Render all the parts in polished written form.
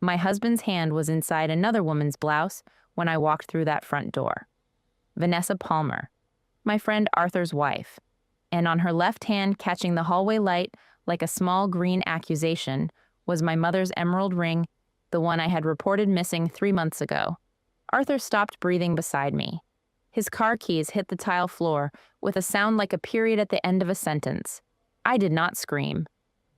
My husband's hand was inside another woman's blouse when I walked through that front door. Vanessa Palmer, my friend Arthur's wife, and on her left hand, catching the hallway light like a small green accusation, was my mother's emerald ring, the one I had reported missing 3 months ago. Arthur stopped breathing beside me. His car keys hit the tile floor with a sound like a period at the end of a sentence. I did not scream.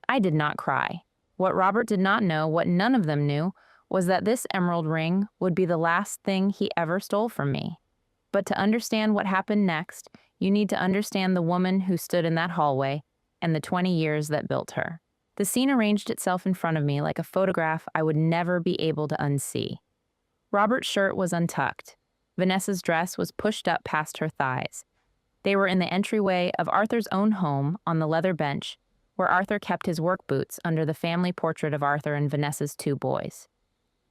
I did not cry. What Robert did not know, what none of them knew, was that this emerald ring would be the last thing he ever stole from me. But to understand what happened next, you need to understand the woman who stood in that hallway and the 20 years that built her. The scene arranged itself in front of me like a photograph I would never be able to unsee. Robert's shirt was untucked. Vanessa's dress was pushed up past her thighs. They were in the entryway of Arthur's own home on the leather bench, where Arthur kept his work boots under the family portrait of Arthur and Vanessa's 2 boys.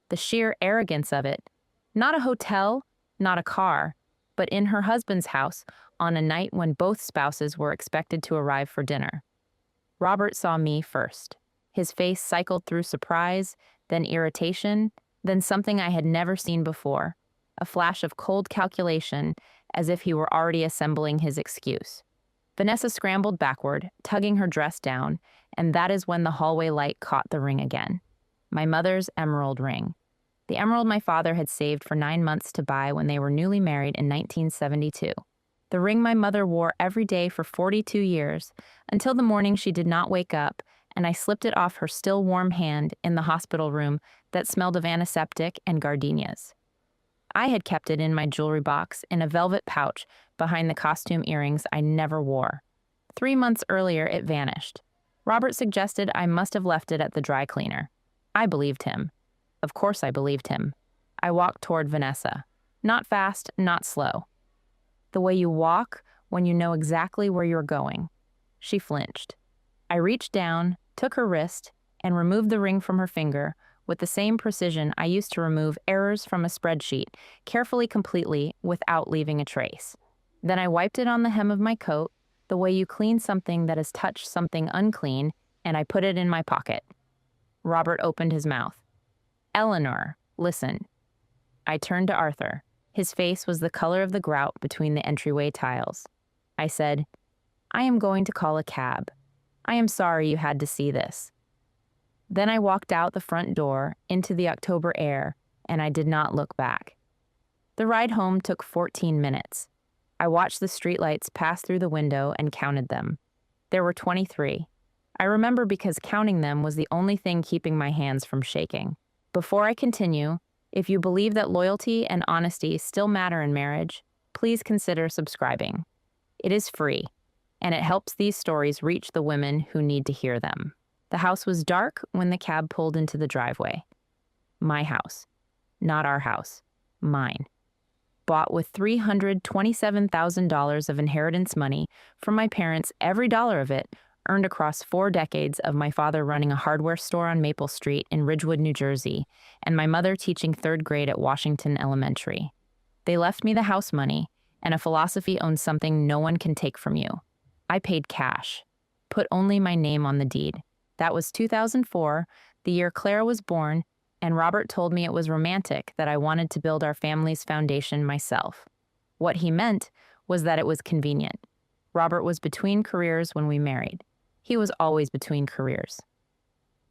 The sheer arrogance of it, not a hotel, not a car, but in her husband's house on a night when both spouses were expected to arrive for dinner. Robert saw me first. His face cycled through surprise, then irritation, then something I had never seen before, a flash of cold calculation, as if he were already assembling his excuse. Vanessa scrambled backward, tugging her dress down, and that is when the hallway light caught the ring again. My mother's emerald ring. The emerald my father had saved for 9 months to buy when they were newly married in 1972. The ring my mother wore every day for 42 years, until the morning she did not wake up, and I slipped it off her still warm hand in the hospital room that smelled of antiseptic and gardenias. I had kept it in my jewelry box in a velvet pouch behind the costume earrings I never wore. 3 months earlier, it vanished. Robert suggested I must have left it at the dry cleaner. I believed him. Of course I believed him. I walked toward Vanessa. Not fast, not slow. The way you walk when you know exactly where you're going. She flinched. I reached down, took her wrist, and removed the ring from her finger with the same precision I used to remove errors from a spreadsheet, carefully, completely, without leaving a trace. Then I wiped it on the hem of my coat, the way you clean something that has touched something unclean, and I put it in my pocket. Robert opened his mouth. "Eleanor, listen." I turned to Arthur. His face was the color of the grout between the entryway tiles. I said, "I am going to call a cab. I am sorry you had to see this." Then I walked out the front door into the October air, and I did not look back. The ride home took 14 minutes. I watched the streetlights pass through the window and counted them. There were 23. I remember because counting them was the only thing keeping my hands from shaking. Before I continue, if you believe that loyalty and honesty still matter in marriage, please consider subscribing. It is free, and it helps these stories reach the women who need to hear them. The house was dark when the cab pulled into the driveway. My house. Not our house. Mine. Bought with $327,000 of inheritance money from my parents, every dollar of it earned across 4 decades of my father running a hardware store on Maple Street in Ridgewood, New Jersey, and my mother teaching 3rd grade at Washington Elementary. They left me the house money, and a philosophy owns something no one can take from you. I paid cash. Put only my name on the deed. That was 2004, the year Clara was born, and Robert told me it was romantic that I wanted to build our family's foundation myself. What he meant was that it was convenient. Robert was between careers when we married. He was always between careers.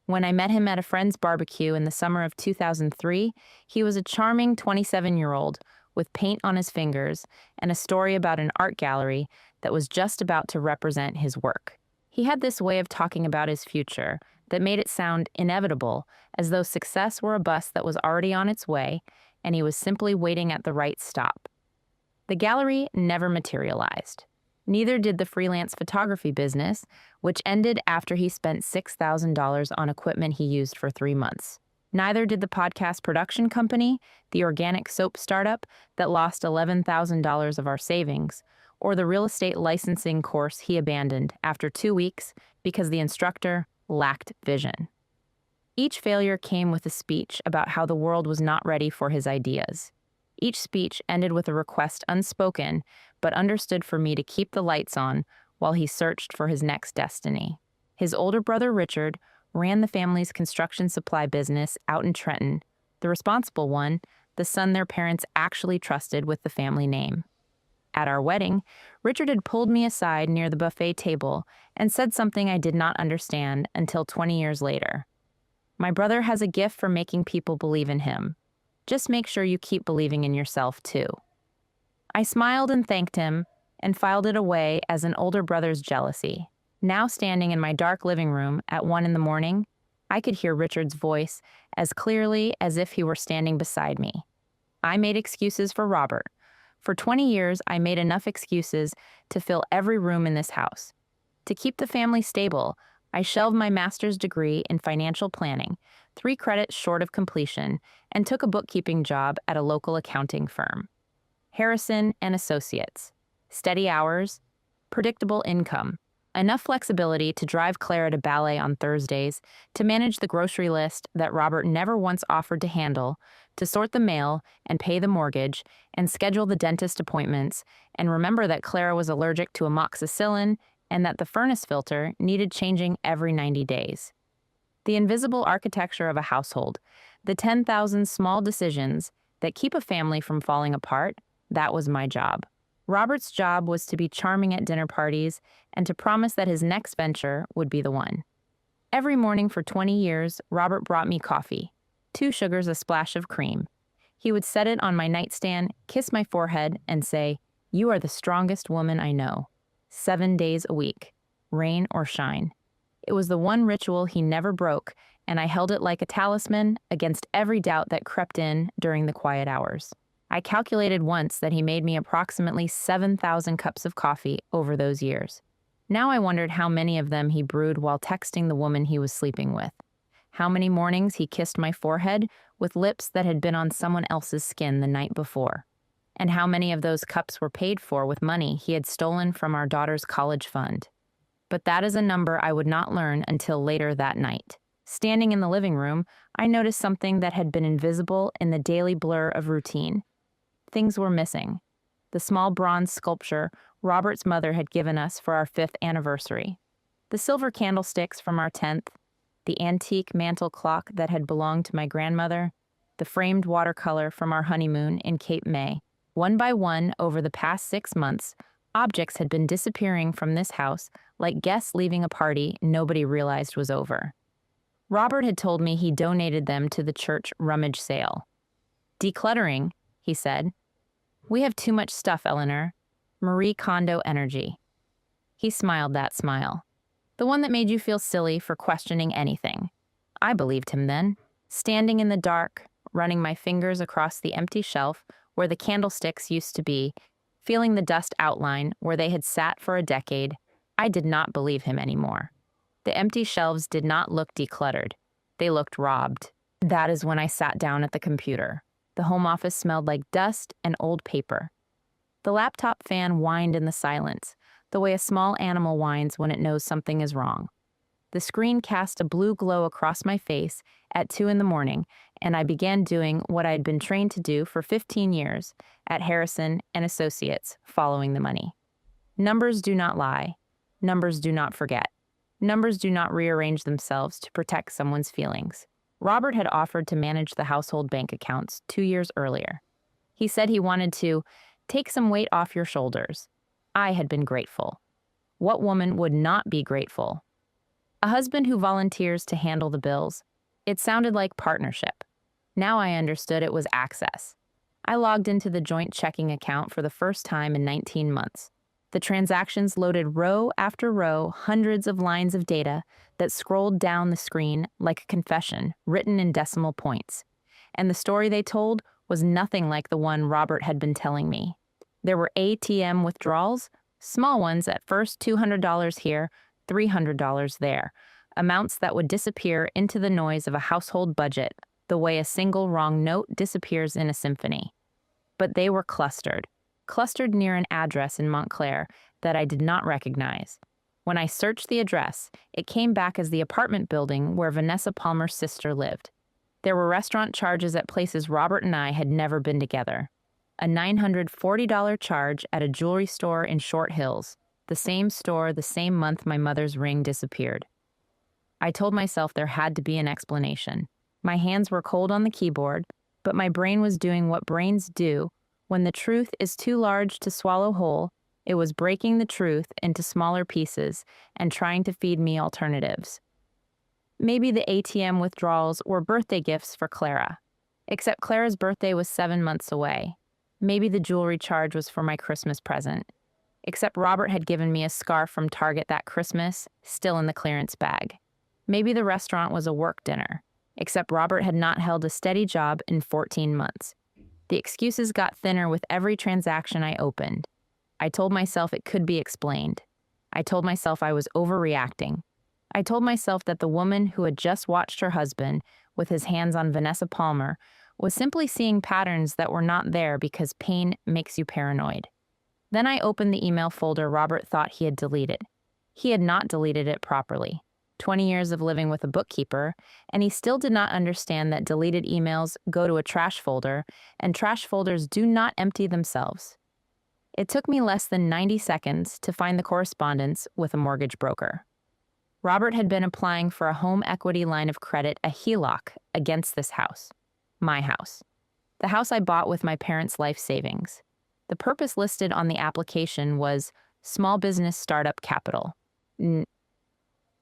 When I met him at a friend's barbecue in the summer of 2003, he was a charming 27-year-old with paint on his fingers and a story about an art gallery that was just about to represent his work. He had this way of talking about his future that made it sound inevitable, as though success were a bus that was already on its way and he was simply waiting at the right stop. The gallery never materialized. Neither did the freelance photography business, which ended after he spent $6,000 on equipment he used for 3 months. Neither did the podcast production company, the organic soap startup that lost $11,000 of our savings, or the real estate licensing course he abandoned after 2 weeks because the instructor lacked vision. Each failure came with a speech about how the world was not ready for his ideas. Each speech ended with a request unspoken, but understood for me to keep the lights on while he searched for his next destiny. His older brother Richard ran the family's construction supply business out in Trenton, the responsible one, the son their parents actually trusted with the family name. At our wedding, Richard had pulled me aside near the buffet table and said something I did not understand until 20 years later. My brother has a gift for making people believe in him. Just make sure you keep believing in yourself, too. I smiled and thanked him and filed it away as an older brother's jealousy. Now standing in my dark living room at 1 a.m, I could hear Richard's voice as clearly as if he were standing beside me. I made excuses for Robert. For 20 years, I made enough excuses to fill every room in this house. To keep the family stable, I shelved my master's degree in financial planning, 3 credits short of completion, and took a bookkeeping job at a local accounting firm. Harrison and Associates. Steady hours, predictable income, enough flexibility to drive Clara to ballet on Thursdays, to manage the grocery list that Robert never once offered to handle, to sort the mail and pay the mortgage, and schedule the dentist appointments, and remember that Clara was allergic to amoxicillin and that the furnace filter needed changing every 90 days. The invisible architecture of a household, the 10,000 small decisions that keep a family from falling apart, that was my job. Robert's job was to be charming at dinner parties and to promise that his next venture would be the one. Every morning for 20 years, Robert brought me coffee, 2 sugars, a splash of cream. He would set it on my nightstand, kiss my forehead, and say, "You are the strongest woman I know." 7 days a week, rain or shine. It was the one ritual he never broke, and I held it like a talisman against every doubt that crept in during the quiet hours. I calculated once that he made me approximately 7,000 cups of coffee over those years. Now I wondered how many of them he brewed while texting the woman he was sleeping with. How many mornings he kissed my forehead with lips that had been on someone else's skin the night before. And how many of those cups were paid for with money he had stolen from our daughter's college fund. But that is a number I would not learn until later that night. Standing in the living room, I noticed something that had been invisible in the daily blur of routine. Things were missing. The small bronze sculpture Robert's mother had given us for our 5th anniversary. The silver candlesticks from our 10th. The antique mantel clock that had belonged to my grandmother. The framed watercolor from our honeymoon in Cape May. One by one, over the past 6 months, objects had been disappearing from this house like guests leaving a party nobody realized was over. Robert had told me he donated them to the church rummage sale. "Decluttering," he said. "We have too much stuff, Eleanor. Marie Kondo energy." He smiled that smile. The one that made you feel silly for questioning anything. I believed him then. Standing in the dark, running my fingers across the empty shelf where the candlesticks used to be, feeling the dust outline where they had sat for a decade, I did not believe him anymore. The empty shelves did not look decluttered. They looked robbed. That is when I sat down at the computer. The home office smelled like dust and old paper. The laptop fan whined in the silence, the way a small animal whines when it knows something is wrong. The screen cast a blue glow across my face at 2 a.m, and I began doing what I had been trained to do for 15 years at Harrison and Associates, following the money. Numbers do not lie. Numbers do not forget. Numbers do not rearrange themselves to protect someone's feelings. Robert had offered to manage the household bank accounts 2 years earlier. He said he wanted to take some weight off your shoulders. I had been grateful. What woman would not be grateful? A husband who volunteers to handle the bills. It sounded like partnership. Now I understood it was access. I logged into the joint checking account for the first time in 19 months. The transactions loaded row after row, hundreds of lines of data that scrolled down the screen like a confession written in decimal points. And the story they told was nothing like the one Robert had been telling me. There were ATM withdrawals, small ones at first, $200 here, $300 there, amounts that would disappear into the noise of a household budget, the way a single wrong note disappears in a symphony. But they were clustered near an address in Montclair that I did not recognize. When I searched the address, it came back as the apartment building where Vanessa Palmer's sister lived. There were restaurant charges at places Robert and I had never been together. A $940 charge at a jewelry store in Short Hills, the same store the same month my mother's ring disappeared. I told myself there had to be an explanation. My hands were cold on the keyboard, but my brain was doing what brains do when the truth is too large to swallow whole. It was breaking the truth into smaller pieces and trying to feed me alternatives. Maybe the ATM withdrawals were birthday gifts for Clara. Except Clara's birthday was 7 months away. Maybe the jewelry charge was for my Christmas present. Except Robert had given me a scarf from Target that Christmas, still in the clearance bag. Maybe the restaurant was a work dinner. Except Robert had not held a steady job in 14 months. The excuses got thinner with every transaction I opened. I told myself it could be explained. I told myself I was overreacting. I told myself that the woman who had just watched her husband, with his hands on Vanessa Palmer, was simply seeing patterns that were not there because pain makes you paranoid. Then I opened the email folder Robert thought he had deleted. He had not deleted it properly. 20 years of living with a bookkeeper, and he still did not understand that deleted emails go to a trash folder, and trash folders do not empty themselves. It took me less than 90 seconds to find the correspondence with a mortgage broker. Robert had been applying for a home equity line of credit, a HELOC, against this house. My house. The house I bought with my parents' life savings. The purpose listed on the application was small business startup capital.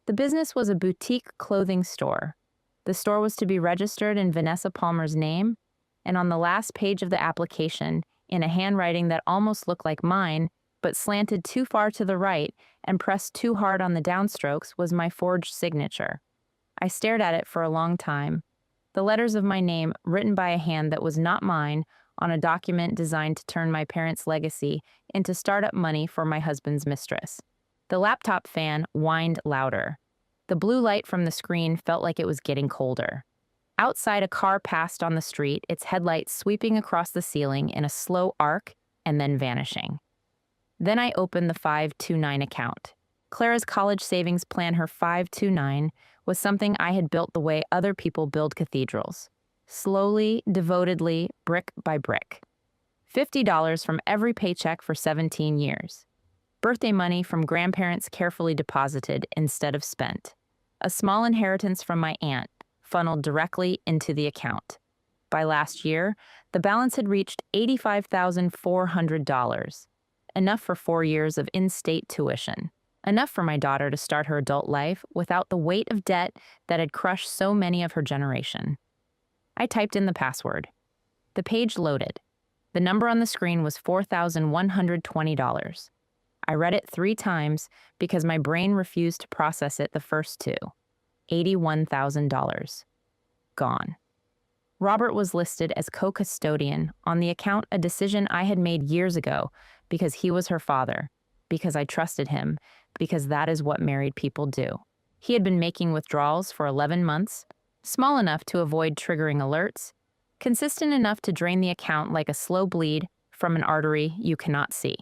The business was a boutique clothing store. The store was to be registered in Vanessa Palmer's name, and on the last page of the application, in a handwriting that almost looked like mine, but slanted too far to the right and pressed too hard on the downstrokes, was my forged signature. I stared at it for a long time. The letters of my name, written by a hand that was not mine, on a document designed to turn my parents' legacy into startup money for my husband's mistress. The laptop fan whined louder. The blue light from the screen felt like it was getting colder. Outside, a car passed on the street, its headlights sweeping across the ceiling in a slow arc and then vanishing. Then I opened the 529 account. Clara's college savings plan, her 529, was something I had built the way other people build cathedrals. Slowly, devotedly, brick by brick. $50 from every paycheck for 17 years. Birthday money from grandparents carefully deposited instead of spent. A small inheritance from my aunt funneled directly into the account. By last year, the balance had reached $85,400. Enough for 4 years of in-state tuition. Enough for my daughter to start her adult life without the weight of debt that had crushed so many of her generation. I typed in the password. The page loaded. The number on the screen was $4,120. I read it 3 times because my brain refused to process it the first 2. $81,000. Gone. Robert was listed as co-custodian on the account, a decision I had made years ago because he was her father, because I trusted him, because that is what married people do. He had been making withdrawals for 11 months, small enough to avoid triggering alerts, consistent enough to drain the account like a slow bleed from an artery you cannot see.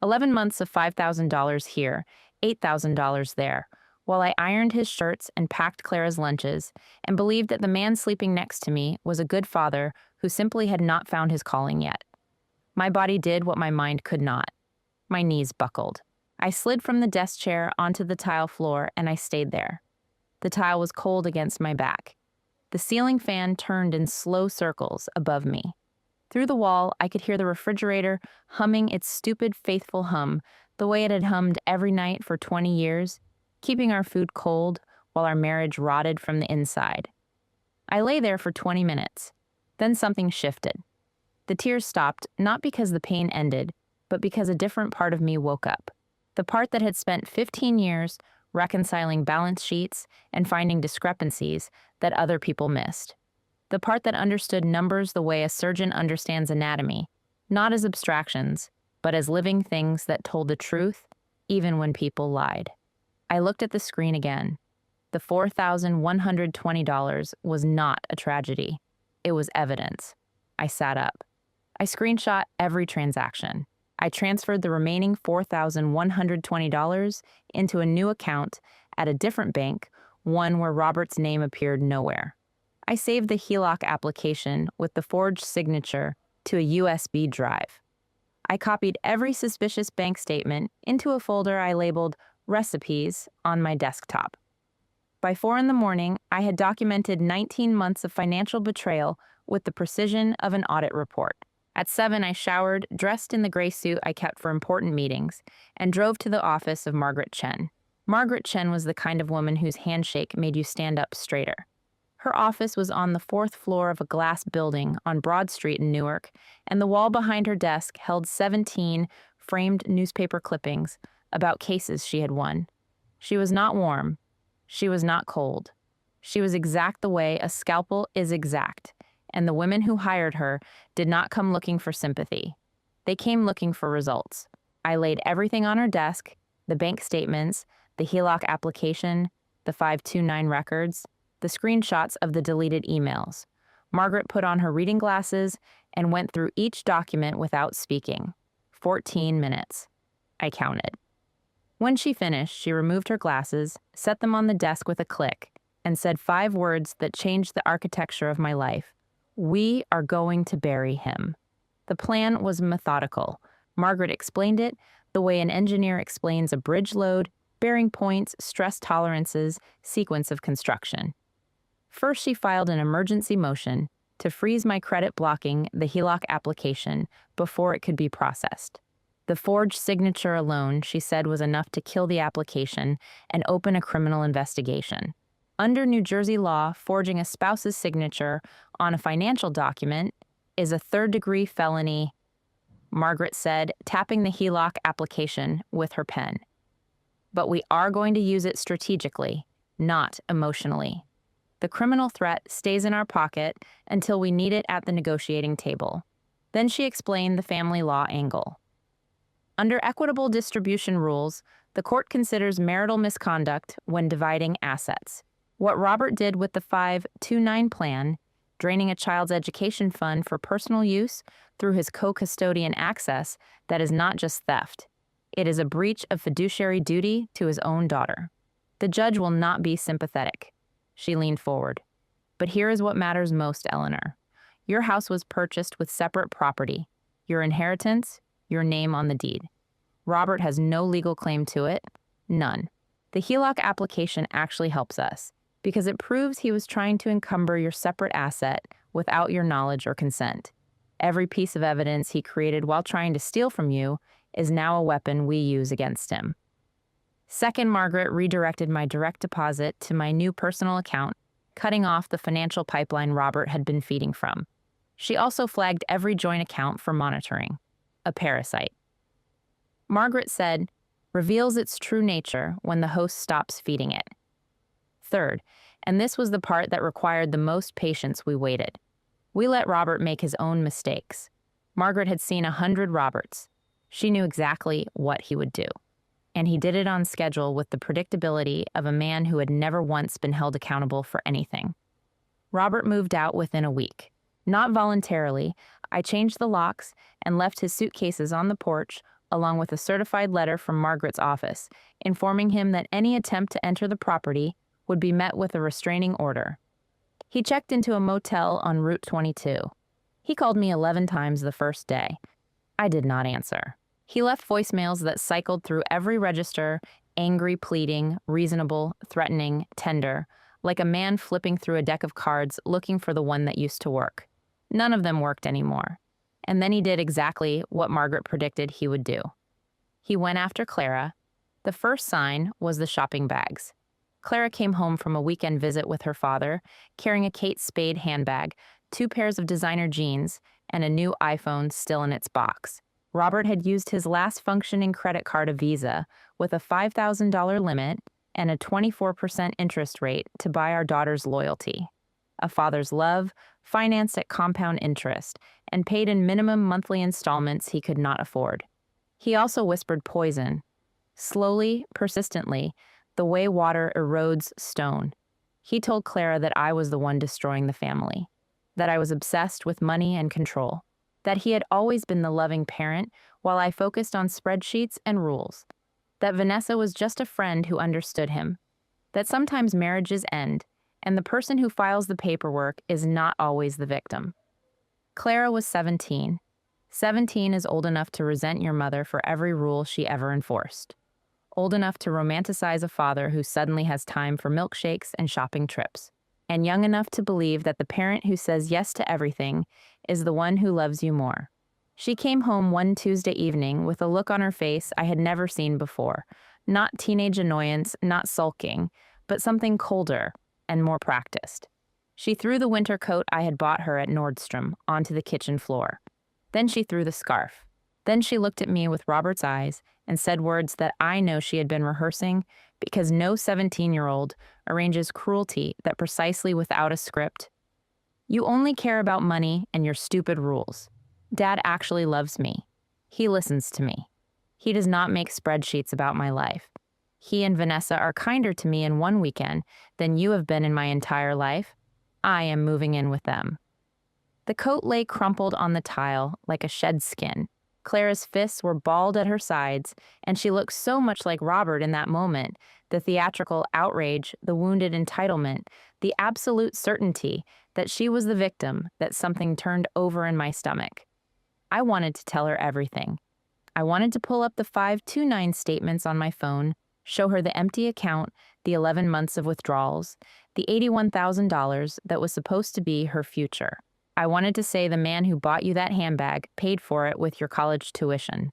11 months of $5,000 here, $8,000 there, while I ironed his shirts and packed Clara's lunches and believed that the man sleeping next to me was a good father who simply had not found his calling yet. My body did what my mind could not. My knees buckled. I slid from the desk chair onto the tile floor and I stayed there. The tile was cold against my back. The ceiling fan turned in slow circles above me. Through the wall, I could hear the refrigerator humming its stupid, faithful hum, the way it had hummed every night for 20 years, keeping our food cold while our marriage rotted from the inside. I lay there for 20 minutes. Then something shifted. The tears stopped, not because the pain ended, but because a different part of me woke up. The part that had spent 15 years reconciling balance sheets and finding discrepancies that other people missed. The part that understood numbers the way a surgeon understands anatomy, not as abstractions, but as living things that told the truth, even when people lied. I looked at the screen again. The $4,120 was not a tragedy. It was evidence. I sat up. I screenshot every transaction. I transferred the remaining $4,120 into a new account at a different bank, one where Robert's name appeared nowhere. I saved the HELOC application with the forged signature to a USB drive. I copied every suspicious bank statement into a folder I labeled Recipes on my desktop. By 4 in the morning, I had documented 19 months of financial betrayal with the precision of an audit report. At 7, I showered, dressed in the gray suit I kept for important meetings, and drove to the office of Margaret Chen. Margaret Chen was the kind of woman whose handshake made you stand up straighter. Her office was on the 4th floor of a glass building on Broad Street in Newark, and the wall behind her desk held 17 framed newspaper clippings about cases she had won. She was not warm. She was not cold. She was exact the way a scalpel is exact, and the women who hired her did not come looking for sympathy. They came looking for results. I laid everything on her desk, the bank statements, the HELOC application, the 529 records, the screenshots of the deleted emails. Margaret put on her reading glasses and went through each document without speaking. 14 minutes. I counted. When she finished, she removed her glasses, set them on the desk with a click, and said 5 words that changed the architecture of my life. We are going to bury him. The plan was methodical. Margaret explained it the way an engineer explains a bridge load, bearing points, stress tolerances, sequence of construction. First, she filed an emergency motion to freeze my credit blocking the HELOC application before it could be processed. The forged signature alone, she said, was enough to kill the application and open a criminal investigation. Under New Jersey law, forging a spouse's signature on a financial document is a 3rd-degree felony, Margaret said, tapping the HELOC application with her pen. But we are going to use it strategically, not emotionally. The criminal threat stays in our pocket until we need it at the negotiating table. Then she explained the family law angle. Under equitable distribution rules, the court considers marital misconduct when dividing assets. What Robert did with the 529 plan, draining a child's education fund for personal use through his co-custodian access, that is not just theft. It is a breach of fiduciary duty to his own daughter. The judge will not be sympathetic. She leaned forward. But here is what matters most, Eleanor. Your house was purchased with separate property. Your inheritance, your name on the deed. Robert has no legal claim to it. None. The HELOC application actually helps us because it proves he was trying to encumber your separate asset without your knowledge or consent. Every piece of evidence he created while trying to steal from you is now a weapon we use against him. Second, Margaret redirected my direct deposit to my new personal account, cutting off the financial pipeline Robert had been feeding from. She also flagged every joint account for monitoring. A parasite. Margaret said, reveals its true nature when the host stops feeding it. Third, and this was the part that required the most patience, we waited. We let Robert make his own mistakes. Margaret had seen 100 Roberts. She knew exactly what he would do. And he did it on schedule with the predictability of a man who had never once been held accountable for anything. Robert moved out within a week. Not voluntarily, I changed the locks and left his suitcases on the porch along with a certified letter from Margaret's office, informing him that any attempt to enter the property would be met with a restraining order. He checked into a motel on Route 22. He called me 11 times the first day. I did not answer. He left voicemails that cycled through every register, angry, pleading, reasonable, threatening, tender, like a man flipping through a deck of cards looking for the one that used to work. None of them worked anymore. And then he did exactly what Margaret predicted he would do. He went after Clara. The first sign was the shopping bags. Clara came home from a weekend visit with her father, carrying a Kate Spade handbag, 2 pairs of designer jeans, and a new iPhone still in its box. Robert had used his last functioning credit card, a Visa, with a $5,000 limit and a 24% interest rate to buy our daughter's loyalty. A father's love, financed at compound interest, and paid in minimum monthly installments he could not afford. He also whispered poison. Slowly, persistently, the way water erodes stone. He told Clara that I was the one destroying the family, that I was obsessed with money and control, that he had always been the loving parent while I focused on spreadsheets and rules, that Vanessa was just a friend who understood him, that sometimes marriages end, and the person who files the paperwork is not always the victim. Clara was 17. 17 is old enough to resent your mother for every rule she ever enforced. old enough to romanticize a father who suddenly has time for milkshakes and shopping trips, and young enough to believe that the parent who says yes to everything is the one who loves you more. She came home one Tuesday evening with a look on her face I had never seen before. Not teenage annoyance, not sulking, but something colder and more practiced. She threw the winter coat I had bought her at Nordstrom onto the kitchen floor. Then she threw the scarf. Then she looked at me with Robert's eyes and said words that I know she had been rehearsing because no 17-year-old arranges cruelty that precisely without a script. You only care about money and your stupid rules. Dad actually loves me. He listens to me. He does not make spreadsheets about my life. He and Vanessa are kinder to me in one weekend than you have been in my entire life. I am moving in with them. The coat lay crumpled on the tile like a shed skin. Clara's fists were balled at her sides, and she looked so much like Robert in that moment, the theatrical outrage, the wounded entitlement, the absolute certainty that she was the victim, that something turned over in my stomach. I wanted to tell her everything. I wanted to pull up the 529 statements on my phone, show her the empty account, the 11 months of withdrawals, the $81,000 that was supposed to be her future. I wanted to say the man who bought you that handbag paid for it with your college tuition.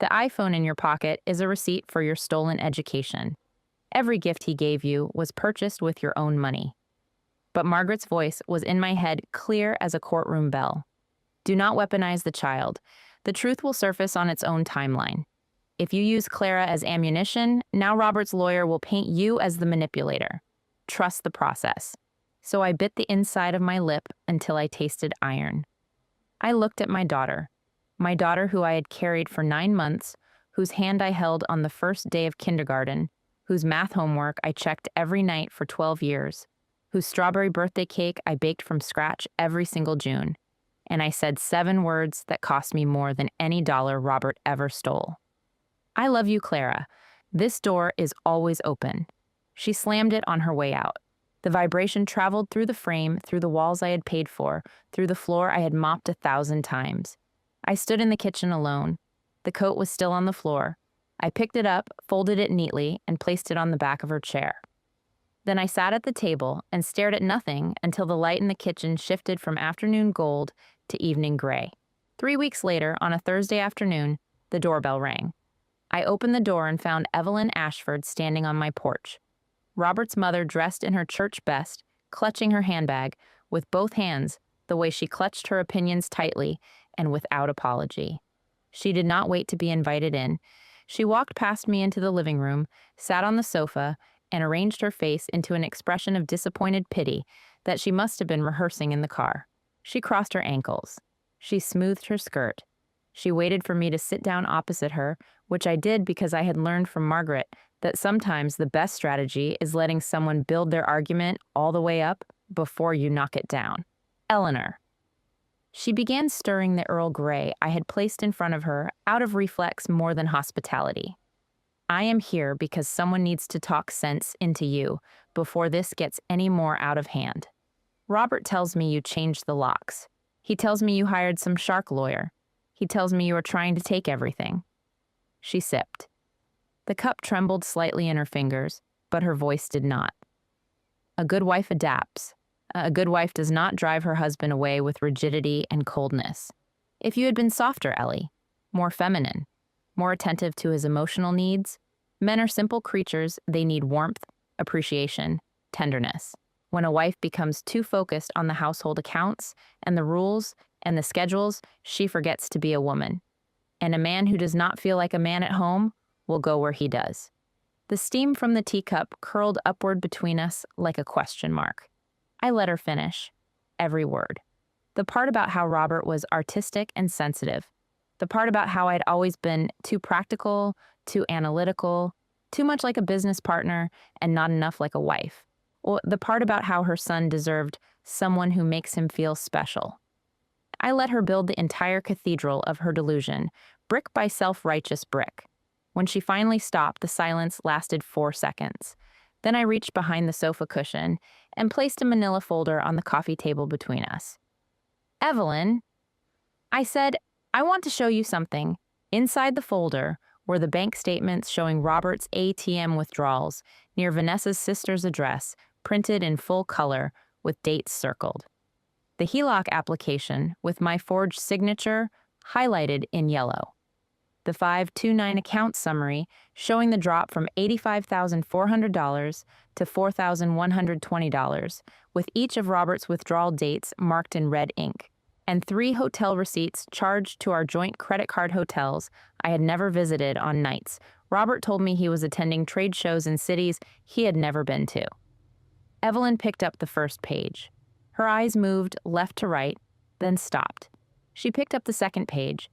The iPhone in your pocket is a receipt for your stolen education. Every gift he gave you was purchased with your own money. But Margaret's voice was in my head, clear as a courtroom bell. Do not weaponize the child. The truth will surface on its own timeline. If you use Clara as ammunition, now Robert's lawyer will paint you as the manipulator. Trust the process. So I bit the inside of my lip until I tasted iron. I looked at my daughter who I had carried for 9 months, whose hand I held on the first day of kindergarten, whose math homework I checked every night for 12 years, whose strawberry birthday cake I baked from scratch every single June. And I said 7 words that cost me more than any dollar Robert ever stole. I love you, Clara. This door is always open. She slammed it on her way out. The vibration traveled through the frame, through the walls I had paid for, through the floor I had mopped 1,000 times. I stood in the kitchen alone. The coat was still on the floor. I picked it up, folded it neatly, and placed it on the back of her chair. Then I sat at the table and stared at nothing until the light in the kitchen shifted from afternoon gold to evening gray. 3 weeks later, on a Thursday afternoon, the doorbell rang. I opened the door and found Evelyn Ashford standing on my porch. Robert's mother, dressed in her church best, clutching her handbag with both hands, the way she clutched her opinions tightly and without apology. She did not wait to be invited in. She walked past me into the living room, sat on the sofa, and arranged her face into an expression of disappointed pity that she must have been rehearsing in the car. She crossed her ankles. She smoothed her skirt. She waited for me to sit down opposite her, which I did because I had learned from Margaret that sometimes the best strategy is letting someone build their argument all the way up before you knock it down. Eleanor. She began stirring the Earl Grey I had placed in front of her out of reflex more than hospitality. I am here because someone needs to talk sense into you before this gets any more out of hand. Robert tells me you changed the locks. He tells me you hired some shark lawyer. He tells me you are trying to take everything. She sipped. The cup trembled slightly in her fingers, but her voice did not. A good wife adapts. A good wife does not drive her husband away with rigidity and coldness. If you had been softer, Ellie, more feminine, more attentive to his emotional needs, men are simple creatures, they need warmth, appreciation, tenderness. When a wife becomes too focused on the household accounts and the rules and the schedules, she forgets to be a woman. And a man who does not feel like a man at home will go where he does. The steam from the teacup curled upward between us like a question mark. I let her finish. Every word. The part about how Robert was artistic and sensitive. The part about how I'd always been too practical, too analytical, too much like a business partner, and not enough like a wife. Or the part about how her son deserved someone who makes him feel special. I let her build the entire cathedral of her delusion, brick by self-righteous brick. When she finally stopped, the silence lasted 4 seconds. Then I reached behind the sofa cushion and placed a manila folder on the coffee table between us. Evelyn, I said, I want to show you something. Inside the folder were the bank statements showing Robert's ATM withdrawals near Vanessa's sister's address, printed in full color with dates circled. The HELOC application, with my forged signature, highlighted in yellow. The 529 account summary showing the drop from $85,400 to $4,120, with each of Robert's withdrawal dates marked in red ink, and 3 hotel receipts charged to our joint credit card hotels I had never visited on nights. Robert told me he was attending trade shows in cities he had never been to. Evelyn picked up the first page. Her eyes moved left to right, then stopped. She picked up the second page.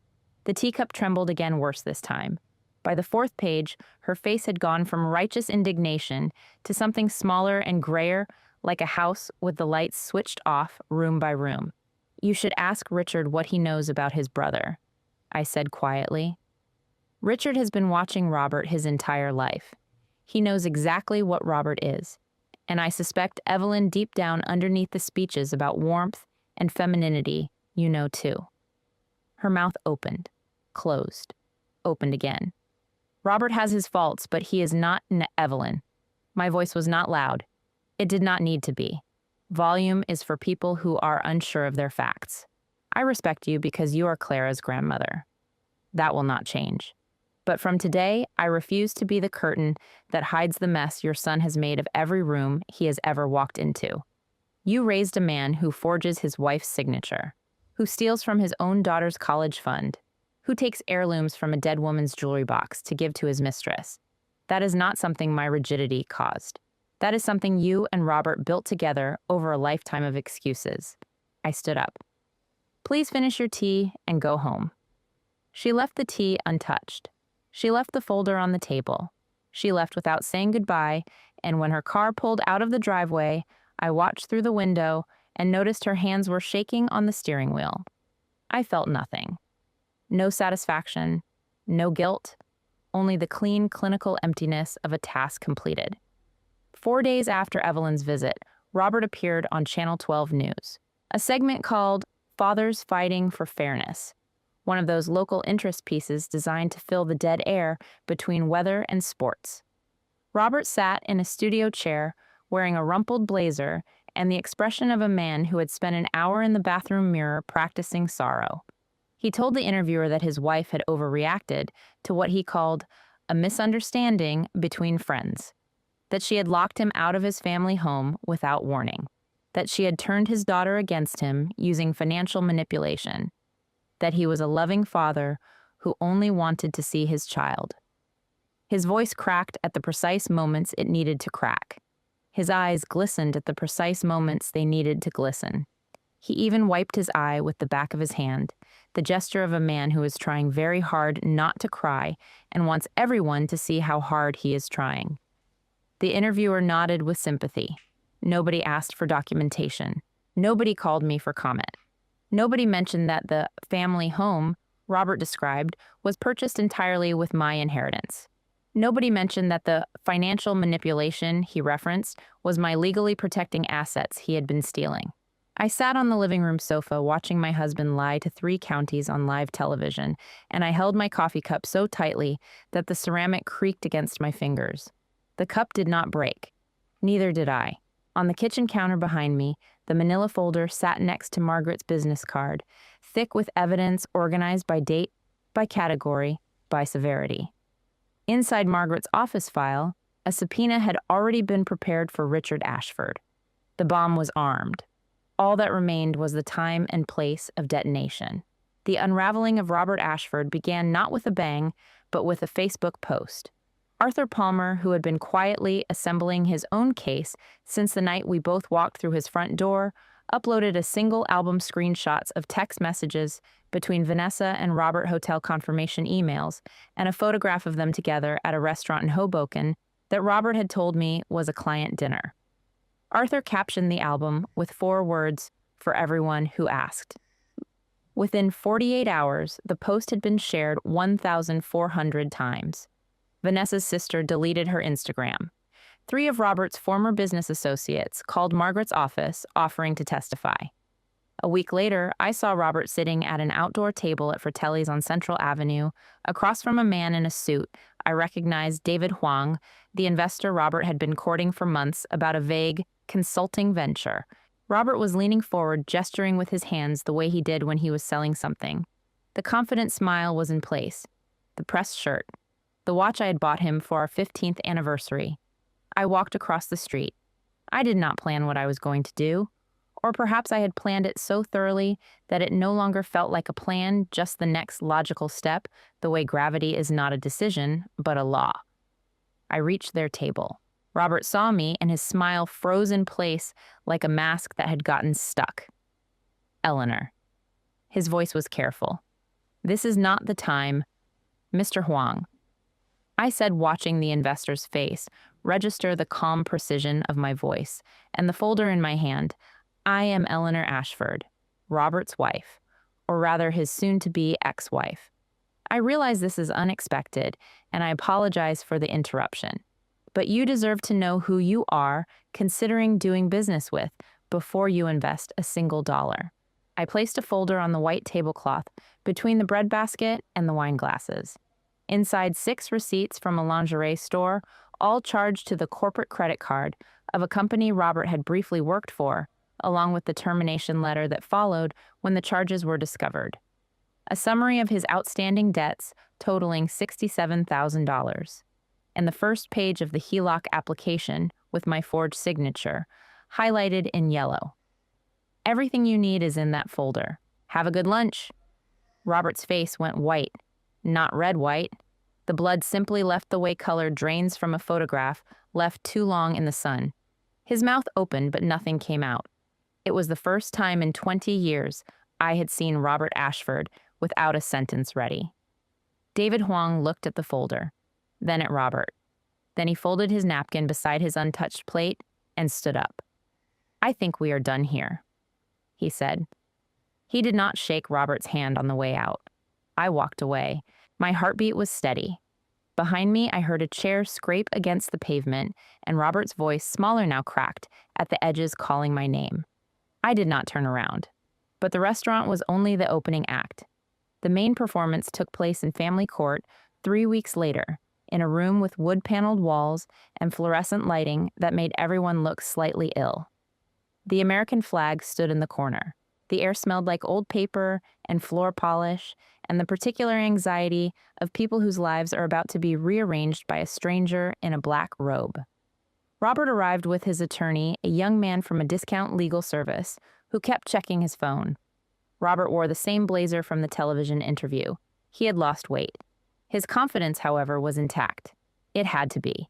The teacup trembled again, worse this time. By the 4th page, her face had gone from righteous indignation to something smaller and grayer, like a house with the lights switched off room by room. "You should ask Richard what he knows about his brother," I said quietly. Richard has been watching Robert his entire life. He knows exactly what Robert is, and I suspect Evelyn deep down underneath the speeches about warmth and femininity, you know too. Her mouth opened, closed, opened again. Robert has his faults, but he is not Evelyn. My voice was not loud. It did not need to be. Volume is for people who are unsure of their facts. I respect you because you are Clara's grandmother. That will not change. But from today, I refuse to be the curtain that hides the mess your son has made of every room he has ever walked into. You raised a man who forges his wife's signature, who steals from his own daughter's college fund, who takes heirlooms from a dead woman's jewelry box to give to his mistress. That is not something my rigidity caused. That is something you and Robert built together over a lifetime of excuses. I stood up. "Please finish your tea and go home." She left the tea untouched. She left the folder on the table. She left without saying goodbye, and when her car pulled out of the driveway, I watched through the window and noticed her hands were shaking on the steering wheel. I felt nothing. No satisfaction, no guilt, only the clean, clinical emptiness of a task completed. 4 days after Evelyn's visit, Robert appeared on Channel 12 News, a segment called Fathers Fighting for Fairness, one of those local interest pieces designed to fill the dead air between weather and sports. Robert sat in a studio chair wearing a rumpled blazer and the expression of a man who had spent an hour in the bathroom mirror practicing sorrow. He told the interviewer that his wife had overreacted to what he called a misunderstanding between friends, that she had locked him out of his family home without warning, that she had turned his daughter against him using financial manipulation, that he was a loving father who only wanted to see his child. His voice cracked at the precise moments it needed to crack. His eyes glistened at the precise moments they needed to glisten. He even wiped his eye with the back of his hand, the gesture of a man who is trying very hard not to cry and wants everyone to see how hard he is trying. The interviewer nodded with sympathy. Nobody asked for documentation. Nobody called me for comment. Nobody mentioned that the family home Robert described was purchased entirely with my inheritance. Nobody mentioned that the financial manipulation he referenced was my legally protecting assets he had been stealing. I sat on the living room sofa watching my husband lie to 3 counties on live television, and I held my coffee cup so tightly that the ceramic creaked against my fingers. The cup did not break. Neither did I. On the kitchen counter behind me, the manila folder sat next to Margaret's business card, thick with evidence organized by date, by category, by severity. Inside Margaret's office file, a subpoena had already been prepared for Richard Ashford. The bomb was armed. All that remained was the time and place of detonation. The unraveling of Robert Ashford began not with a bang, but with a Facebook post. Arthur Palmer, who had been quietly assembling his own case since the night we both walked through his front door, uploaded a single album screenshots of text messages between Vanessa and Robert hotel confirmation emails and a photograph of them together at a restaurant in Hoboken that Robert had told me was a client dinner. Arthur captioned the album with 4 words for everyone who asked. Within 48 hours, the post had been shared 1,400 times. Vanessa's sister deleted her Instagram. 3 of Robert's former business associates called Margaret's office offering to testify. A week later, I saw Robert sitting at an outdoor table at Fratelli's on Central Avenue, across from a man in a suit. I recognized David Huang, the investor Robert had been courting for months about a vague, consulting venture. Robert was leaning forward, gesturing with his hands the way he did when he was selling something. The confident smile was in place. The pressed shirt. The watch I had bought him for our 15th anniversary. I walked across the street. I did not plan what I was going to do. Or perhaps I had planned it so thoroughly that it no longer felt like a plan, just the next logical step, the way gravity is not a decision, but a law. I reached their table. Robert saw me, and his smile froze in place like a mask that had gotten stuck. Eleanor. His voice was careful. This is not the time. Mr. Huang. I said, watching the investor's face register the calm precision of my voice and the folder in my hand. I am Eleanor Ashford, Robert's wife, or rather his soon-to-be ex-wife. I realize this is unexpected, and I apologize for the interruption. But you deserve to know who you are considering doing business with before you invest a single dollar. I placed a folder on the white tablecloth between the breadbasket and the wine glasses. Inside 6 receipts from a lingerie store, all charged to the corporate credit card of a company Robert had briefly worked for, along with the termination letter that followed when the charges were discovered. A summary of his outstanding debts totaling $67,000, and the first page of the HELOC application with my forged signature, highlighted in yellow. Everything you need is in that folder. Have a good lunch. Robert's face went white, not red-white. The blood simply left the way color drains from a photograph left too long in the sun. His mouth opened, but nothing came out. It was the first time in 20 years I had seen Robert Ashford without a sentence ready. David Huang looked at the folder, then at Robert. Then he folded his napkin beside his untouched plate and stood up. I think we are done here, he said. He did not shake Robert's hand on the way out. I walked away. My heartbeat was steady. Behind me, I heard a chair scrape against the pavement, and Robert's voice, smaller now, cracked at the edges, calling my name. I did not turn around. But the restaurant was only the opening act. The main performance took place in family court 3 weeks later, in a room with wood-paneled walls and fluorescent lighting that made everyone look slightly ill. The American flag stood in the corner. The air smelled like old paper and floor polish, and the particular anxiety of people whose lives are about to be rearranged by a stranger in a black robe. Robert arrived with his attorney, a young man from a discount legal service, who kept checking his phone. Robert wore the same blazer from the television interview. He had lost weight. His confidence, however, was intact. It had to be.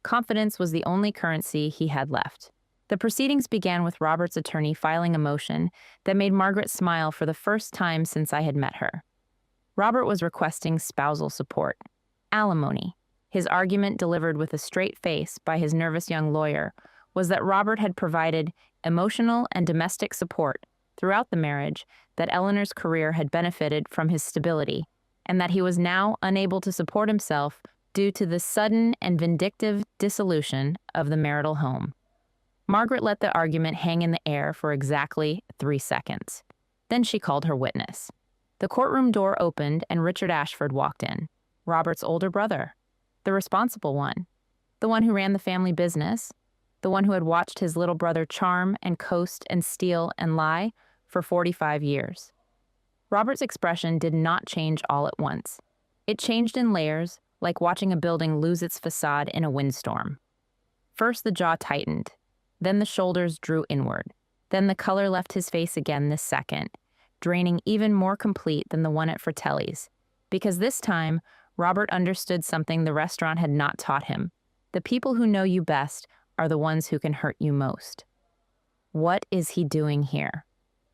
Confidence was the only currency he had left. The proceedings began with Robert's attorney filing a motion that made Margaret smile for the first time since I had met her. Robert was requesting spousal support, alimony. His argument, delivered with a straight face by his nervous young lawyer, was that Robert had provided emotional and domestic support throughout the marriage, that Eleanor's career had benefited from his stability, and that he was now unable to support himself due to the sudden and vindictive dissolution of the marital home. Margaret let the argument hang in the air for exactly 3 seconds. Then she called her witness. The courtroom door opened and Richard Ashford walked in, Robert's older brother, the responsible one, the one who ran the family business, the one who had watched his little brother charm and coast and steal and lie for 45 years. Robert's expression did not change all at once. It changed in layers, like watching a building lose its facade in a windstorm. First, the jaw tightened. Then the shoulders drew inward. Then the color left his face again this second, draining even more complete than the one at Fratelli's. Because this time, Robert understood something the restaurant had not taught him. The people who know you best are the ones who can hurt you most. What is he doing here?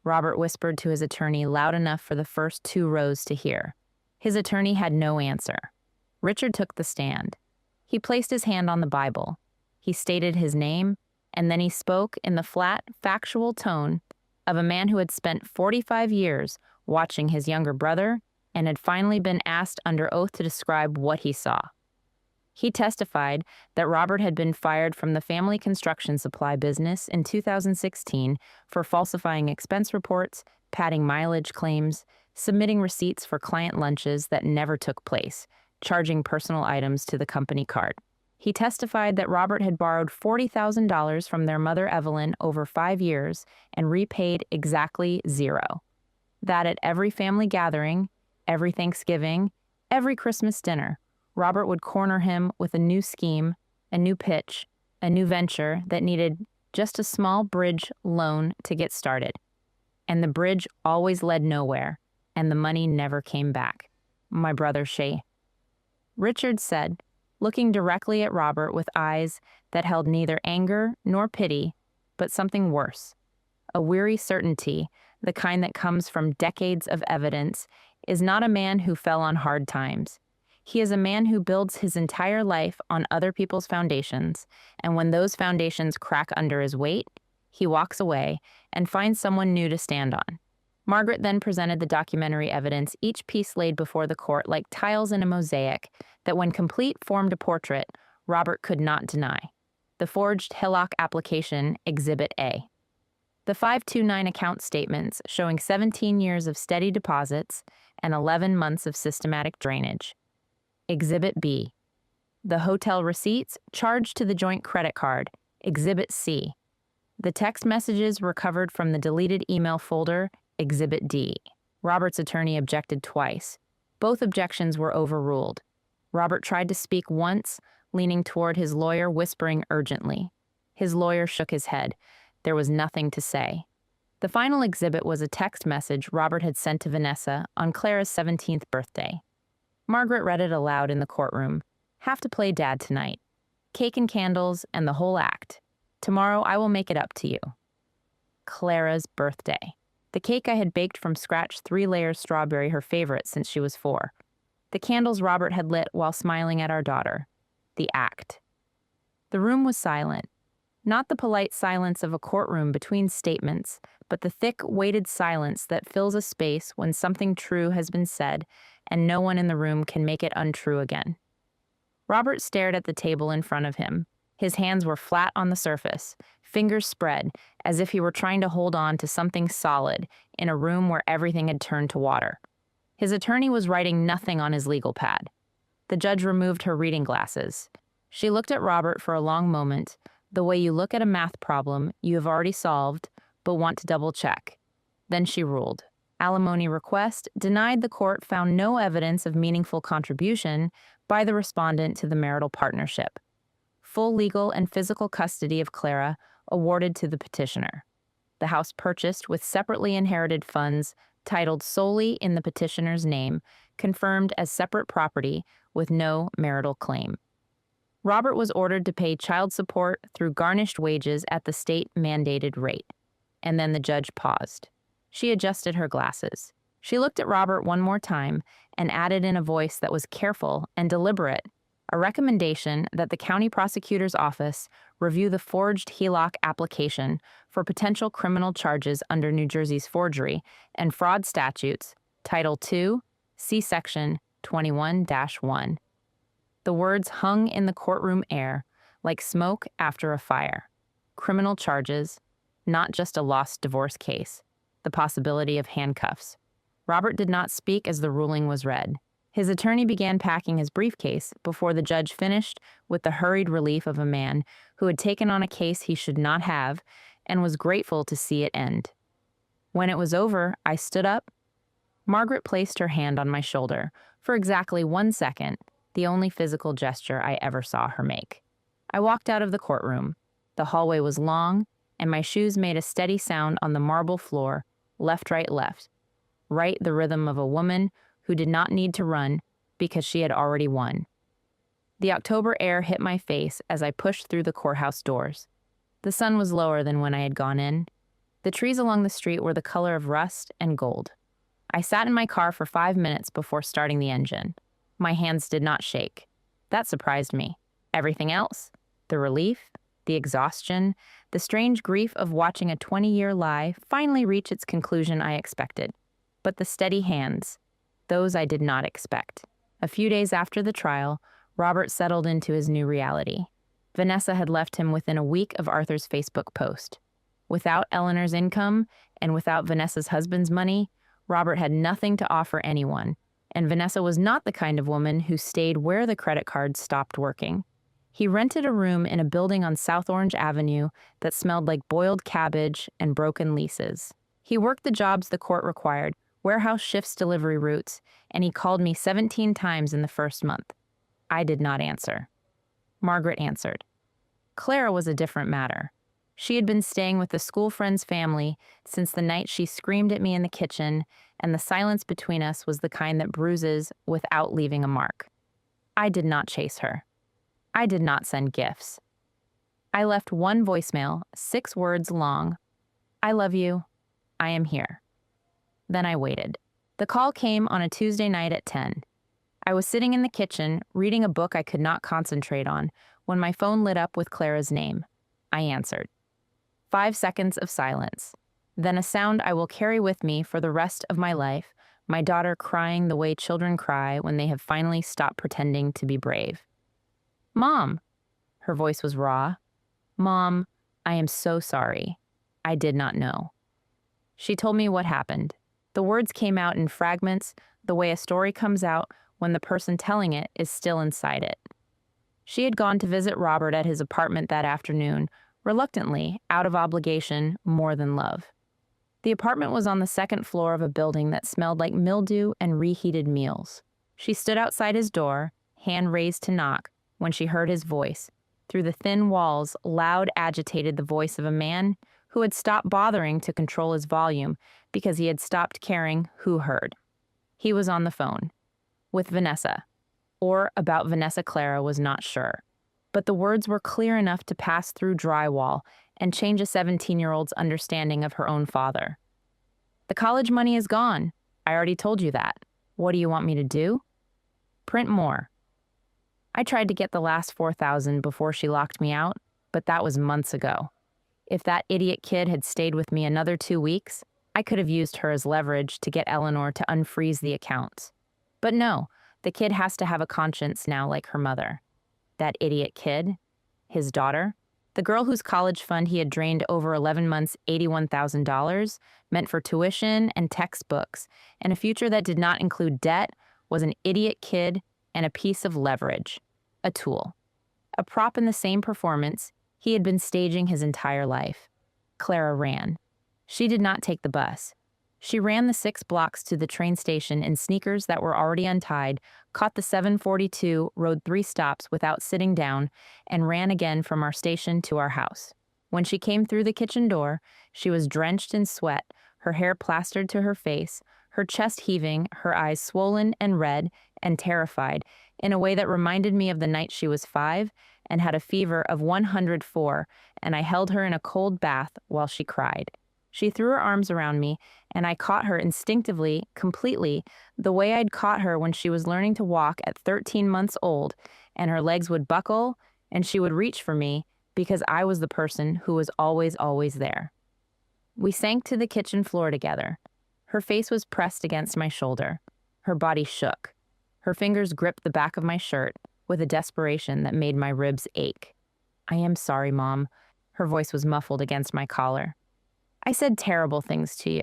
Robert whispered to his attorney loud enough for the first 2 rows to hear. His attorney had no answer. Richard took the stand. He placed his hand on the Bible. He stated his name, and then he spoke in the flat, factual tone of a man who had spent 45 years watching his younger brother and had finally been asked under oath to describe what he saw. He testified that Robert had been fired from the family construction supply business in 2016 for falsifying expense reports, padding mileage claims, submitting receipts for client lunches that never took place, charging personal items to the company card. He testified that Robert had borrowed $40,000 from their mother Evelyn over 5 years and repaid exactly zero. That at every family gathering, every Thanksgiving, every Christmas dinner, Robert would corner him with a new scheme, a new pitch, a new venture that needed just a small bridge loan to get started. And the bridge always led nowhere, and the money never came back. My brother Shay. Richard said, looking directly at Robert with eyes that held neither anger nor pity, but something worse. A weary certainty, the kind that comes from decades of evidence, is not a man who fell on hard times. He is a man who builds his entire life on other people's foundations, and when those foundations crack under his weight, he walks away and finds someone new to stand on. Margaret then presented the documentary evidence, each piece laid before the court like tiles in a mosaic that, when complete, formed a portrait Robert could not deny. The forged Hillock application, Exhibit A. The 529 account statements showing 17 years of steady deposits and 11 months of systematic drainage. Exhibit B. The hotel receipts charged to the joint credit card, Exhibit C. The text messages recovered from the deleted email folder, Exhibit D. Robert's attorney objected twice. Both objections were overruled. Robert tried to speak once, leaning toward his lawyer, whispering urgently. His lawyer shook his head. There was nothing to say. The final exhibit was a text message Robert had sent to Vanessa on Clara's 17th birthday. Margaret read it aloud in the courtroom. Have to play dad tonight. Cake and candles and the whole act. Tomorrow I will make it up to you. Clara's birthday. The cake I had baked from scratch, 3 layers strawberry, her favorite since she was 4. The candles Robert had lit while smiling at our daughter. The act. The room was silent. Not the polite silence of a courtroom between statements, but the thick, weighted silence that fills a space when something true has been said and no one in the room can make it untrue again. Robert stared at the table in front of him. His hands were flat on the surface, fingers spread, as if he were trying to hold on to something solid in a room where everything had turned to water. His attorney was writing nothing on his legal pad. The judge removed her reading glasses. She looked at Robert for a long moment, the way you look at a math problem you have already solved but want to double-check. Then she ruled. Alimony request denied. The court found no evidence of meaningful contribution by the respondent to the marital partnership. Full legal and physical custody of Clara awarded to the petitioner. The house purchased with separately inherited funds titled solely in the petitioner's name, confirmed as separate property with no marital claim. Robert was ordered to pay child support through garnished wages at the state-mandated rate. And then the judge paused. She adjusted her glasses. She looked at Robert one more time and added in a voice that was careful and deliberate, a recommendation that the county prosecutor's office review the forged HELOC application for potential criminal charges under New Jersey's forgery and fraud statutes, Title II, C Section 21-1. The words hung in the courtroom air like smoke after a fire. Criminal charges, not just a lost divorce case. The possibility of handcuffs. Robert did not speak as the ruling was read. His attorney began packing his briefcase before the judge finished with the hurried relief of a man who had taken on a case he should not have and was grateful to see it end. When it was over, I stood up. Margaret placed her hand on my shoulder for exactly 1 second, the only physical gesture I ever saw her make. I walked out of the courtroom. The hallway was long, and my shoes made a steady sound on the marble floor, left, right, the rhythm of a woman who did not need to run because she had already won. The October air hit my face as I pushed through the courthouse doors. The sun was lower than when I had gone in. The trees along the street were the color of rust and gold. I sat in my car for 5 minutes before starting the engine. My hands did not shake. That surprised me. Everything else, the relief, the exhaustion, the strange grief of watching a 20-year lie finally reach its conclusion, I expected. But the steady hands, those I did not expect. A few days after the trial, Robert settled into his new reality. Vanessa had left him within a week of Arthur's Facebook post. Without Eleanor's income and without Vanessa's husband's money, Robert had nothing to offer anyone, and Vanessa was not the kind of woman who stayed where the credit cards stopped working. He rented a room in a building on South Orange Avenue that smelled like boiled cabbage and broken leases. He worked the jobs the court required, warehouse shifts, delivery routes, and he called me 17 times in the first month. I did not answer. Margaret answered. Clara was a different matter. She had been staying with a school friend's family since the night she screamed at me in the kitchen, and the silence between us was the kind that bruises without leaving a mark. I did not chase her. I did not send gifts. I left one voicemail, 6 words long. I love you. I am here. Then I waited. The call came on a Tuesday night at 10. I was sitting in the kitchen, reading a book I could not concentrate on, when my phone lit up with Clara's name. I answered. 5 seconds of silence. Then a sound I will carry with me for the rest of my life, my daughter crying the way children cry when they have finally stopped pretending to be brave. Mom! Her voice was raw. Mom, I am so sorry. I did not know. She told me what happened. The words came out in fragments, the way a story comes out when the person telling it is still inside it. She had gone to visit Robert at his apartment that afternoon, reluctantly, out of obligation more than love. The apartment was on the second floor of a building that smelled like mildew and reheated meals. She stood outside his door, hand raised to knock, when she heard his voice. Through the thin walls, loud, agitated the voice of a man who had stopped bothering to control his volume because he had stopped caring who heard. He was on the phone. With Vanessa. Or about Vanessa Clara was not sure. But the words were clear enough to pass through drywall and change a 17-year-old's understanding of her own father. The college money is gone. I already told you that. What do you want me to do? Print more. I tried to get the last 4,000 before she locked me out, but that was months ago. If that idiot kid had stayed with me another 2 weeks, I could have used her as leverage to get Eleanor to unfreeze the accounts. But no, the kid has to have a conscience now like her mother. That idiot kid, his daughter, the girl whose college fund he had drained over 11 months $81,000, meant for tuition and textbooks, and a future that did not include debt, was an idiot kid and a piece of leverage, a tool, a prop in the same performance he had been staging his entire life. Clara ran. She did not take the bus. She ran the 6 blocks to the train station in sneakers that were already untied, caught the 742, rode 3 stops without sitting down, and ran again from our station to our house. When she came through the kitchen door, she was drenched in sweat, her hair plastered to her face, her chest heaving, her eyes swollen and red and terrified in a way that reminded me of the night she was 5 and had a fever of 104, and I held her in a cold bath while she cried. She threw her arms around me, and I caught her instinctively, completely, the way I'd caught her when she was learning to walk at 13 months old, and her legs would buckle, and she would reach for me because I was the person who was always there. We sank to the kitchen floor together. Her face was pressed against my shoulder. Her body shook. Her fingers gripped the back of my shirt with a desperation that made my ribs ache. I am sorry, Mom. Her voice was muffled against my collar. I said terrible things to you.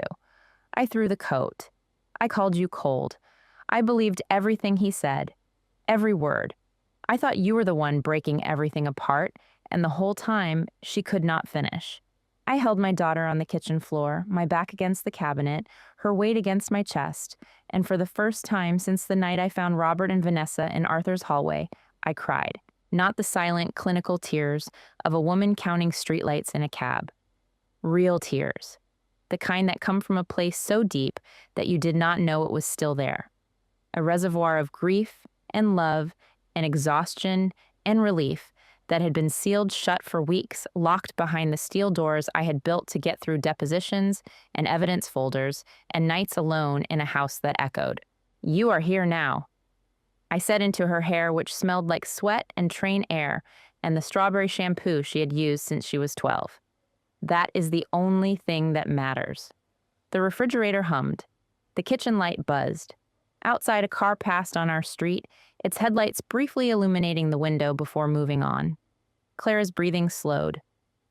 I threw the coat. I called you cold. I believed everything he said. Every word. I thought you were the one breaking everything apart, and the whole time, she could not finish. I held my daughter on the kitchen floor, my back against the cabinet, her weight against my chest, and for the first time since the night I found Robert and Vanessa in Arthur's hallway, I cried. Not the silent, clinical tears of a woman counting streetlights in a cab. Real tears. The kind that come from a place so deep that you did not know it was still there. A reservoir of grief and love and exhaustion and relief that had been sealed shut for weeks, locked behind the steel doors I had built to get through depositions and evidence folders and nights alone in a house that echoed. You are here now. I said into her hair, which smelled like sweat and train air and the strawberry shampoo she had used since she was 12. That is the only thing that matters. The refrigerator hummed. The kitchen light buzzed. Outside, a car passed on our street, its headlights briefly illuminating the window before moving on. Clara's breathing slowed.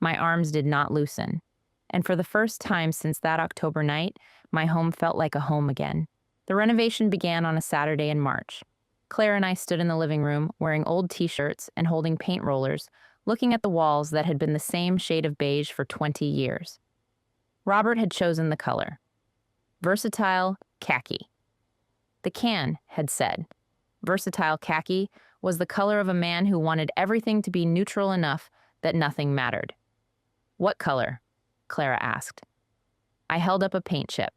My arms did not loosen. And for the first time since that October night, my home felt like a home again. The renovation began on a Saturday in March. Clara and I stood in the living room, wearing old t-shirts and holding paint rollers, looking at the walls that had been the same shade of beige for 20 years. Robert had chosen the color. Versatile khaki. The can had said, versatile khaki was the color of a man who wanted everything to be neutral enough that nothing mattered. What color? Clara asked. I held up a paint chip.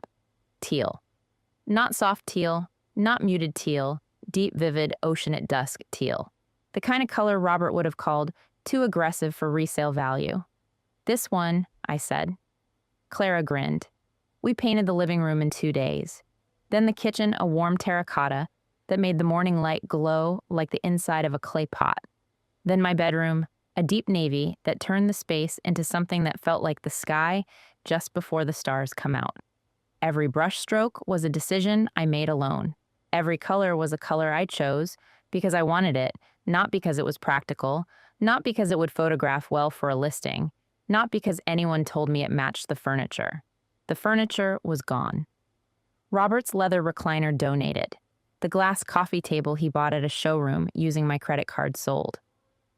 Teal. Not soft teal, not muted teal, deep, vivid, ocean at dusk teal. The kind of color Robert would have called too aggressive for resale value. This one, I said. Clara grinned. We painted the living room in 2 days. Then the kitchen a warm terracotta that made the morning light glow like the inside of a clay pot. Then my bedroom, a deep navy that turned the space into something that felt like the sky just before the stars come out. Every brush stroke was a decision I made alone. Every color was a color I chose because I wanted it, not because it was practical, not because it would photograph well for a listing, not because anyone told me it matched the furniture. The furniture was gone. Robert's leather recliner donated. The glass coffee table he bought at a showroom using my credit card sold.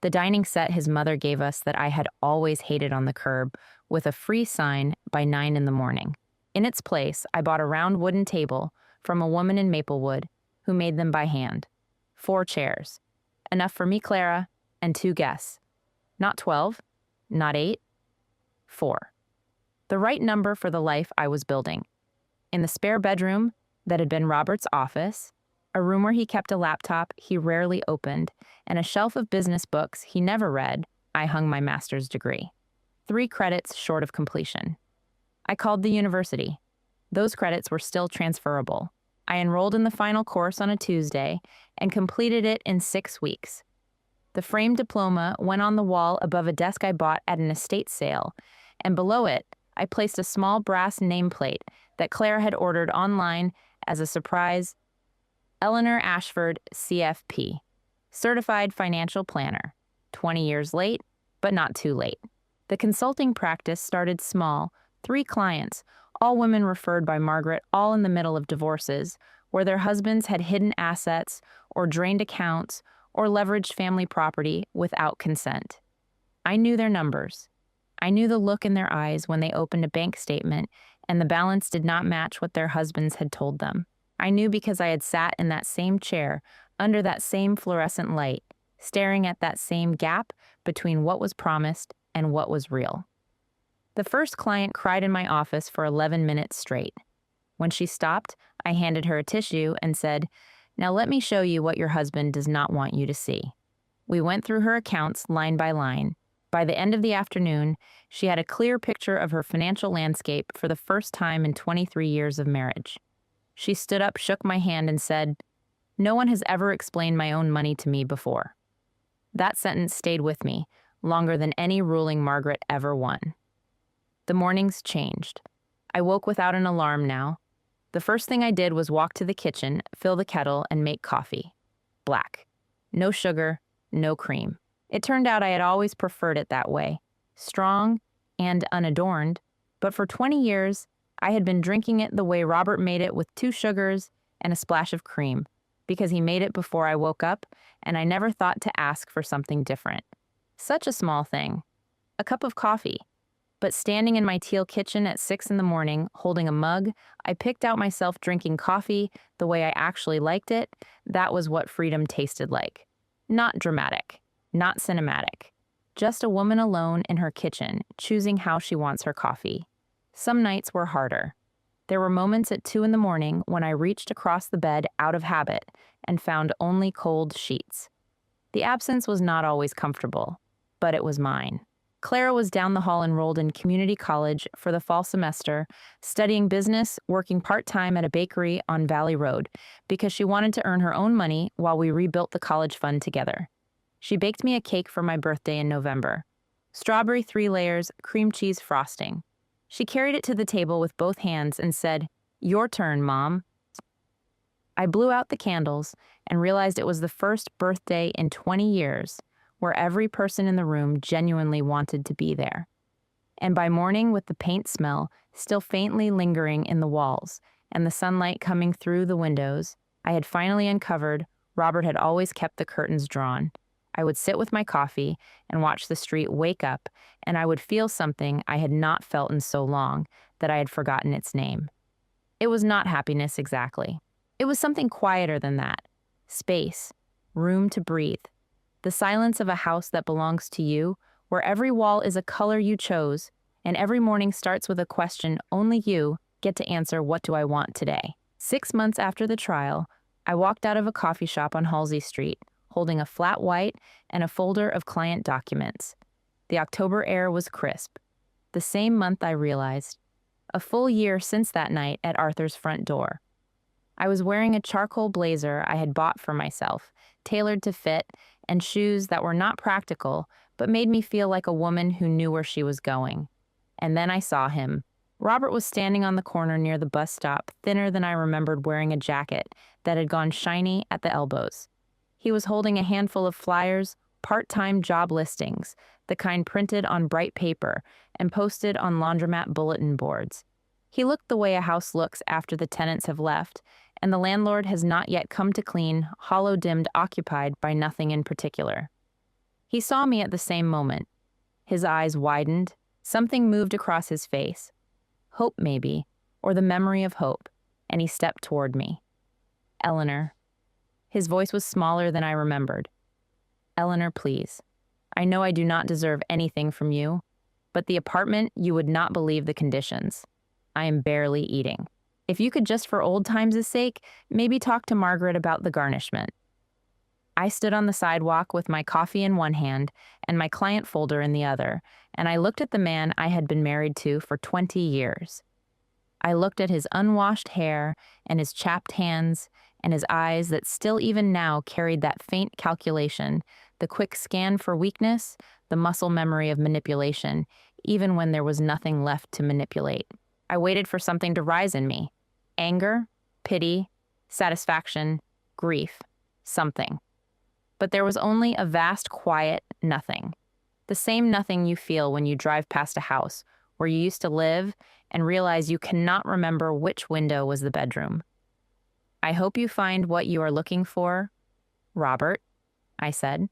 The dining set his mother gave us that I had always hated on the curb with a free sign by 9 in the morning. In its place, I bought a round wooden table from a woman in Maplewood who made them by hand. 4 chairs. Enough for me, Clara, and 2 guests. Not 12, not 8, 4. The right number for the life I was building. In the spare bedroom that had been Robert's office, a room where he kept a laptop he rarely opened, and a shelf of business books he never read, I hung my master's degree. 3 credits short of completion. I called the university. Those credits were still transferable. I enrolled in the final course on a Tuesday and completed it in 6 weeks. The framed diploma went on the wall above a desk I bought at an estate sale, and below it, I placed a small brass nameplate that Claire had ordered online as a surprise. Eleanor Ashford, CFP, Certified Financial Planner. 20 years late, but not too late. The consulting practice started small, 3 clients, all women referred by Margaret, all in the middle of divorces, where their husbands had hidden assets or drained accounts or leveraged family property without consent. I knew their numbers. I knew the look in their eyes when they opened a bank statement and the balance did not match what their husbands had told them. I knew because I had sat in that same chair, under that same fluorescent light, staring at that same gap between what was promised and what was real. The first client cried in my office for 11 minutes straight. When she stopped, I handed her a tissue and said, "Now let me show you what your husband does not want you to see." We went through her accounts line by line. By the end of the afternoon, she had a clear picture of her financial landscape for the first time in 23 years of marriage. She stood up, shook my hand, and said, "No one has ever explained my own money to me before." That sentence stayed with me, longer than any ruling Margaret ever won. The mornings changed. I woke without an alarm now. The first thing I did was walk to the kitchen, fill the kettle, and make coffee. Black. No sugar, no cream. It turned out I had always preferred it that way, strong and unadorned, but for 20 years, I had been drinking it the way Robert made it with 2 sugars and a splash of cream, because he made it before I woke up, and I never thought to ask for something different. Such a small thing. A cup of coffee. But standing in my teal kitchen at 6 in the morning, holding a mug, I picked out myself drinking coffee the way I actually liked it. That was what freedom tasted like. Not dramatic. Not cinematic. Just a woman alone in her kitchen, choosing how she wants her coffee. Some nights were harder. There were moments at 2 in the morning when I reached across the bed out of habit and found only cold sheets. The absence was not always comfortable, but it was mine. Clara was down the hall enrolled in community college for the fall semester, studying business, working part-time at a bakery on Valley Road, because she wanted to earn her own money while we rebuilt the college fund together. She baked me a cake for my birthday in November. Strawberry 3 layers, cream cheese frosting. She carried it to the table with both hands and said, "Your turn, Mom." I blew out the candles and realized it was the first birthday in 20 years where every person in the room genuinely wanted to be there. And by morning, with the paint smell still faintly lingering in the walls and the sunlight coming through the windows, I had finally uncovered Robert had always kept the curtains drawn. I would sit with my coffee and watch the street wake up, and I would feel something I had not felt in so long that I had forgotten its name. It was not happiness exactly. It was something quieter than that. Space, room to breathe. The silence of a house that belongs to you, where every wall is a color you chose, and every morning starts with a question only you get to answer. What do I want today? 6 months after the trial, I walked out of a coffee shop on Halsey Street, holding a flat white and a folder of client documents. The October air was crisp. The same month I realized, a full year since that night at Arthur's front door. I was wearing a charcoal blazer I had bought for myself, tailored to fit, and shoes that were not practical, but made me feel like a woman who knew where she was going. And then I saw him. Robert was standing on the corner near the bus stop, thinner than I remembered, wearing a jacket that had gone shiny at the elbows. He was holding a handful of flyers, part-time job listings, the kind printed on bright paper and posted on laundromat bulletin boards. He looked the way a house looks after the tenants have left, and the landlord has not yet come to clean, hollow-dimmed, occupied by nothing in particular. He saw me at the same moment. His eyes widened. Something moved across his face. Hope, maybe, or the memory of hope, and he stepped toward me. Eleanor. His voice was smaller than I remembered. Eleanor, please. I know I do not deserve anything from you, but the apartment, you would not believe the conditions. I am barely eating. If you could just for old times' sake, maybe talk to Margaret about the garnishment. I stood on the sidewalk with my coffee in one hand and my client folder in the other, and I looked at the man I had been married to for 20 years. I looked at his unwashed hair and his chapped hands and his eyes that still even now carried that faint calculation, the quick scan for weakness, the muscle memory of manipulation, even when there was nothing left to manipulate. I waited for something to rise in me. Anger, pity, satisfaction, grief, something. But there was only a vast, quiet nothing. The same nothing you feel when you drive past a house where you used to live and realize you cannot remember which window was the bedroom. I hope you find what you are looking for, Robert, I said.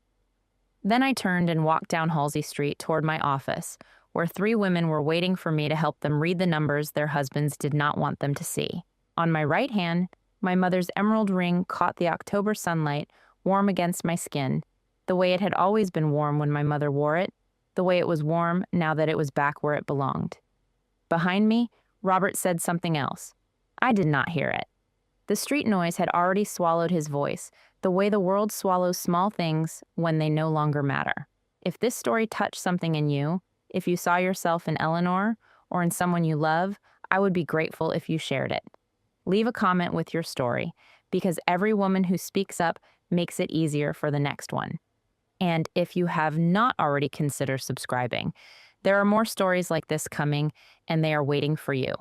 Then I turned and walked down Halsey Street toward my office, where 3 women were waiting for me to help them read the numbers their husbands did not want them to see. On my right hand, my mother's emerald ring caught the October sunlight warm against my skin, the way it had always been warm when my mother wore it, the way it was warm now that it was back where it belonged. Behind me, Robert said something else. I did not hear it. The street noise had already swallowed his voice, the way the world swallows small things when they no longer matter. If this story touched something in you, if you saw yourself in Eleanor or in someone you love, I would be grateful if you shared it. Leave a comment with your story, because every woman who speaks up makes it easier for the next one. And if you have not already considered subscribing, there are more stories like this coming, and they are waiting for you.